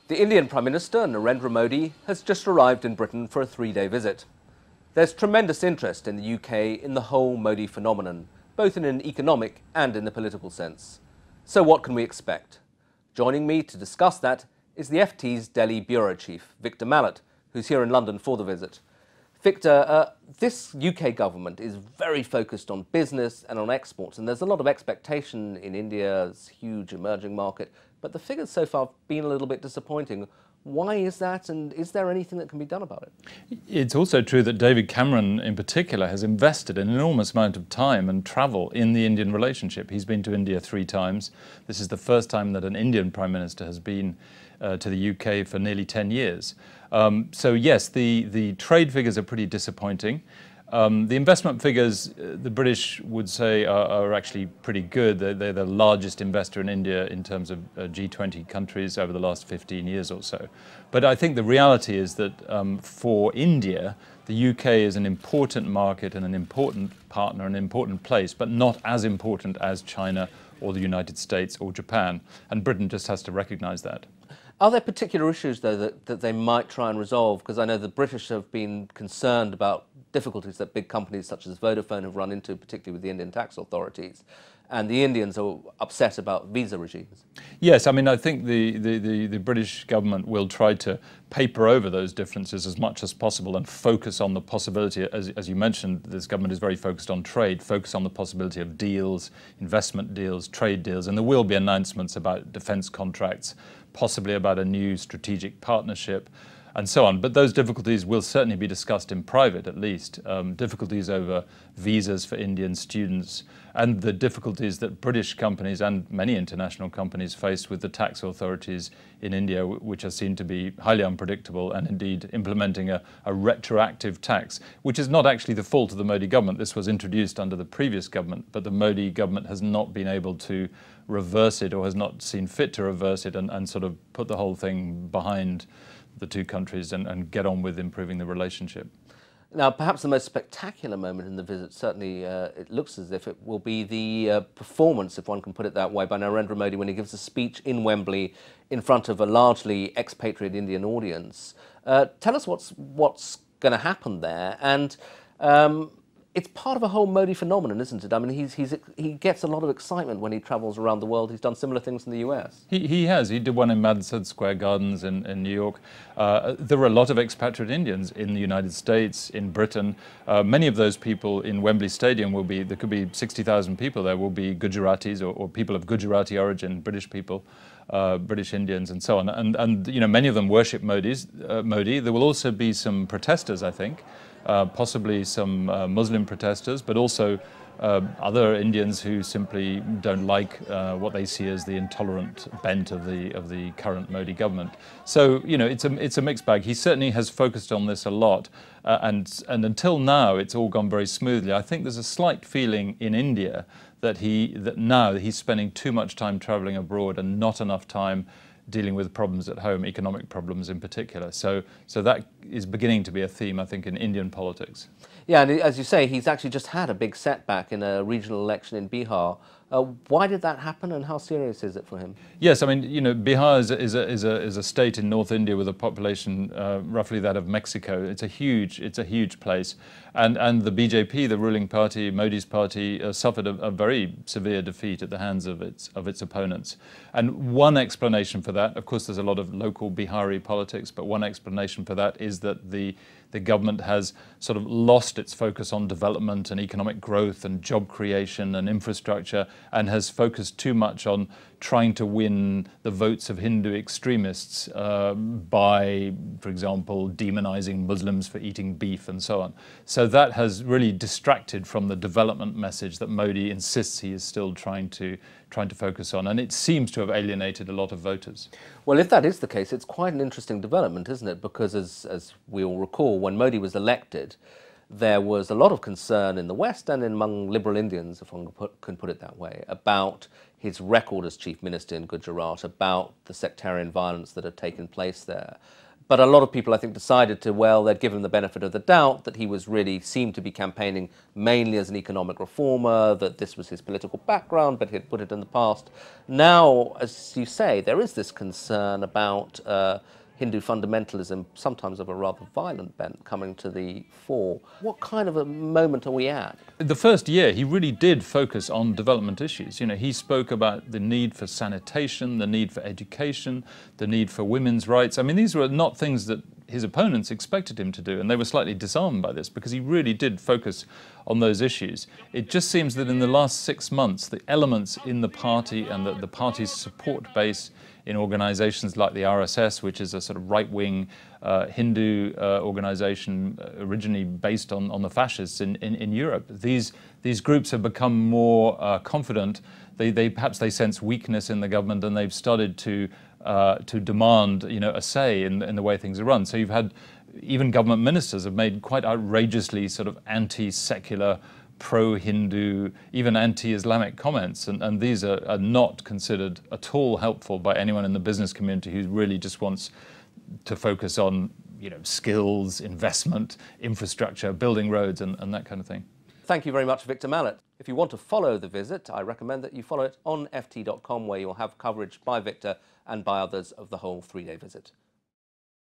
The Indian Prime Minister, Narendra Modi, has just arrived in Britain for a three-day visit. There's tremendous interest in the UK in the whole Modi phenomenon, both in an economic and in the political sense. So what can we expect? Joining me to discuss that is the FT's Delhi Bureau Chief, Victor Mallet, who's here in London for the visit. Victor, this UK government is very focused on business and on exports, and there's a lot of expectation in India's huge emerging market, but the figures so far have been a little bit disappointing. Why is that, and is there anything that can be done about it? It's also true that David Cameron in particular has invested an enormous amount of time and travel in the Indian relationship. He's been to India 3 times. This is the first time that an Indian Prime Minister has been to the UK for nearly 10 years. So yes, the trade figures are pretty disappointing. The investment figures, the British would say, are actually pretty good. They're the largest investor in India in terms of G20 countries over the last 15 years or so. But I think the reality is that for India, the UK is an important market and an important partner, an important place, but not as important as China or the United States or Japan. And Britain just has to recognise that. Are there particular issues, though, that they might try and resolve? Because I know the British have been concerned about difficulties that big companies such as Vodafone have run into, particularly with the Indian tax authorities. And the Indians are upset about visa regimes. Yes, I mean, I think the British government will try to paper over those differences as much as possible and focus on the possibility, as you mentioned, this government is very focused on trade, focus on the possibility of deals, investment deals, trade deals, and there will be announcements about defence contracts, possibly about a new strategic partnership, and so on. But those difficulties will certainly be discussed in private, at least. Difficulties over visas for Indian students and the difficulties that British companies and many international companies face with the tax authorities in India, which are seen to be highly unpredictable and indeed implementing a retroactive tax, which is not actually the fault of the Modi government. This was introduced under the previous government, but the Modi government has not been able to reverse it or has not seen fit to reverse it and sort of put the whole thing behind the two countries and get on with improving the relationship. Now, perhaps the most spectacular moment in the visit, certainly it looks as if it will be the performance, if one can put it that way, by Narendra Modi when he gives a speech in Wembley in front of a largely expatriate Indian audience. Tell us what's going to happen there, and it's part of a whole Modi phenomenon, isn't it? I mean, he gets a lot of excitement when he travels around the world. He's done similar things in the US. He has. He did one in Madison Square Gardens in New York. There were a lot of expatriate Indians in the United States, in Britain. Many of those people in Wembley Stadium there could be 60,000 people there, will be Gujaratis or people of Gujarati origin, British people. British Indians and so on, and you know, many of them worship Modi. There will also be some protesters, I think, possibly some Muslim protesters, but also other Indians who simply don't like what they see as the intolerant bent of the current Modi government. So you know, it's a mixed bag. He certainly has focused on this a lot, and until now, it's all gone very smoothly. I think there's a slight feeling in India that now he's spending too much time travelling abroad and not enough time dealing with problems at home, economic problems in particular. So that is beginning to be a theme, I think, in Indian politics. Yeah, and as you say, he's actually just had a big setback in a regional election in Bihar. Why did that happen, and how serious is it for him? Yes, I mean, you know, Bihar is a state in North India with a population roughly that of Mexico. It's a huge place, and the BJP, the ruling party, Modi's party, suffered a very severe defeat at the hands of its opponents. And one explanation for that, of course, there's a lot of local Bihari politics, but one explanation for that is that the government has sort of lost its focus on development and economic growth and job creation and infrastructure, and has focused too much on trying to win the votes of Hindu extremists by, for example, demonizing Muslims for eating beef and so on. So that has really distracted from the development message that Modi insists he is still trying to focus on, and it seems to have alienated a lot of voters. Well, if that is the case, it's quite an interesting development, isn't it? Because as we all recall, when Modi was elected, there was a lot of concern in the West and among liberal Indians, if one can put it that way, about his record as chief minister in Gujarat, about the sectarian violence that had taken place there. But a lot of people, I think, decided to, well, they'd give him the benefit of the doubt that he was really seemed to be campaigning mainly as an economic reformer, that this was his political background, but he'd put it in the past. Now, as you say, there is this concern about Hindu fundamentalism, sometimes of a rather violent bent, coming to the fore. What kind of a moment are we at? The first year, he really did focus on development issues. You know, he spoke about the need for sanitation, the need for education, the need for women's rights. I mean, these were not things that his opponents expected him to do, and they were slightly disarmed by this because he really did focus on those issues. It just seems that in the last 6 months, the elements in the party and the party's support base in organizations like the RSS, which is a sort of right-wing Hindu organization originally based on the fascists in Europe, these groups have become more confident. Perhaps they sense weakness in the government, and they've started to demand, you know, a say in the way things are run. So you've had even government ministers have made quite outrageously sort of anti-secular, pro-Hindu, even anti-Islamic comments, and these are not considered at all helpful by anyone in the business community who really just wants to focus on, you know, skills, investment, infrastructure, building roads, and that kind of thing. Thank you very much, Victor Mallet. If you want to follow the visit, I recommend that you follow it on ft.com, where you'll have coverage by Victor and by others of the whole 3-day visit.